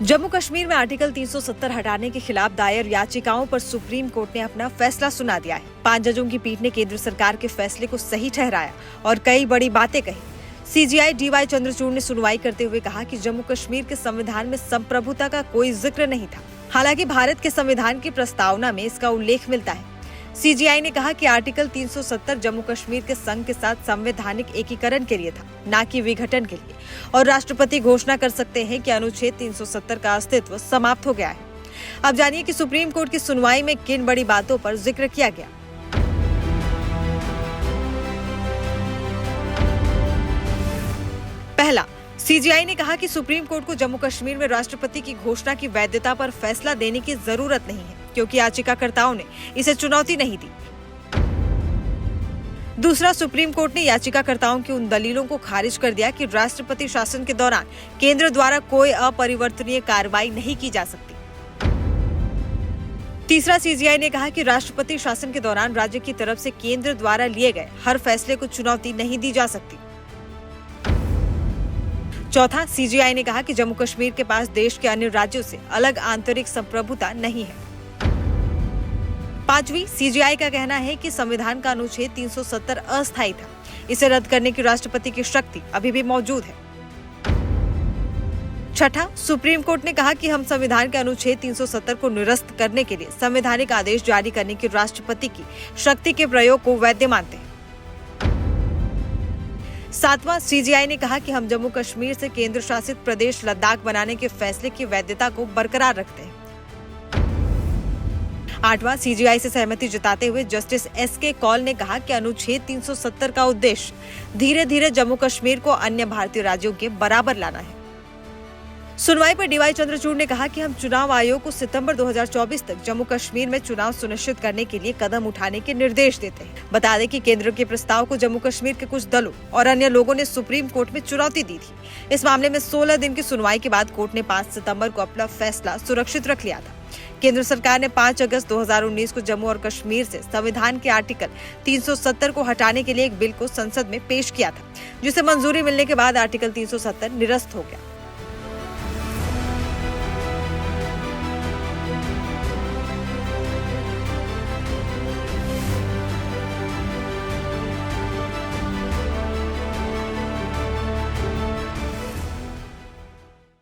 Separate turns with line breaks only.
जम्मू कश्मीर में आर्टिकल 370 हटाने के खिलाफ दायर याचिकाओं पर सुप्रीम कोर्ट ने अपना फैसला सुना दिया है। 5 जजों की पीठ ने केंद्र सरकार के फैसले को सही ठहराया और कई बड़ी बातें कही। सीजेआई डीवाई चंद्रचूड़ ने सुनवाई करते हुए कहा कि जम्मू कश्मीर के संविधान में संप्रभुता का कोई जिक्र नहीं था। हालांकि भारत के संविधान की प्रस्तावना में इसका उल्लेख मिलता है। सीजेआई ने कहा कि आर्टिकल 370 जम्मू कश्मीर के संघ के साथ संवैधानिक एकीकरण के लिए था, न कि विघटन के लिए, और राष्ट्रपति घोषणा कर सकते हैं कि अनुच्छेद 370 का अस्तित्व समाप्त हो गया है। अब जानिए कि सुप्रीम कोर्ट की सुनवाई में किन बड़ी बातों पर जिक्र किया गया। पहला, सीजेआई ने कहा कि सुप्रीम कोर्ट को जम्मू कश्मीर में राष्ट्रपति की घोषणा की वैधता पर फैसला देने की जरूरत नहीं है, क्योंकि याचिकाकर्ताओं ने इसे चुनौती नहीं दी। दूसरा, सुप्रीम कोर्ट ने याचिकाकर्ताओं की उन दलीलों को खारिज कर दिया कि राष्ट्रपति शासन के दौरान केंद्र द्वारा कोई अपरिवर्तनीय कार्रवाई नहीं की जा सकती। तीसरा, सीजेआई ने कहा कि राष्ट्रपति शासन के दौरान राज्य की तरफ से केंद्र द्वारा लिए गए हर फैसले को चुनौती नहीं दी जा सकती। चौथा, सीजेआई ने कहा कि जम्मू कश्मीर के पास देश के अन्य राज्यों से अलग आंतरिक संप्रभुता नहीं है। पांचवी, सीजेआई का कहना है कि संविधान का अनुच्छेद 370 अस्थायी था। इसे रद्द करने की राष्ट्रपति की शक्ति अभी भी मौजूद है। छठा, सुप्रीम कोर्ट ने कहा कि हम संविधान के अनुच्छेद 370 को निरस्त करने के लिए संवैधानिक आदेश जारी करने की राष्ट्रपति की शक्ति के प्रयोग को वैध मानते हैं। सातवां, सीजेआई ने कहा कि हम जम्मू कश्मीर से केंद्र शासित प्रदेश लद्दाख बनाने के फैसले की वैधता को बरकरार रखते हैं। आठवां, सीजेआई से सहमति जताते हुए जस्टिस एसके कौल ने कहा कि अनुच्छेद 370 का उद्देश्य धीरे धीरे जम्मू कश्मीर को अन्य भारतीय राज्यों के बराबर लाना है। सुनवाई पर डीवाई चंद्रचूड़ ने कहा कि हम चुनाव आयोग को सितंबर 2024 तक जम्मू कश्मीर में चुनाव सुनिश्चित करने के लिए कदम उठाने के निर्देश देते हैं। बता दें कि केंद्र के प्रस्ताव को जम्मू कश्मीर के कुछ दलों और अन्य लोगों ने सुप्रीम कोर्ट में चुनौती दी थी। इस मामले में 16 दिन की सुनवाई के बाद कोर्ट ने 5 सितंबर को अपना फैसला सुरक्षित रख लिया था। केंद्र सरकार ने 5 अगस्त 2019 को जम्मू और कश्मीर से संविधान के आर्टिकल 370 को हटाने के लिए एक बिल को संसद में पेश किया था, जिसे मंजूरी मिलने के बाद आर्टिकल 370 निरस्त हो गया।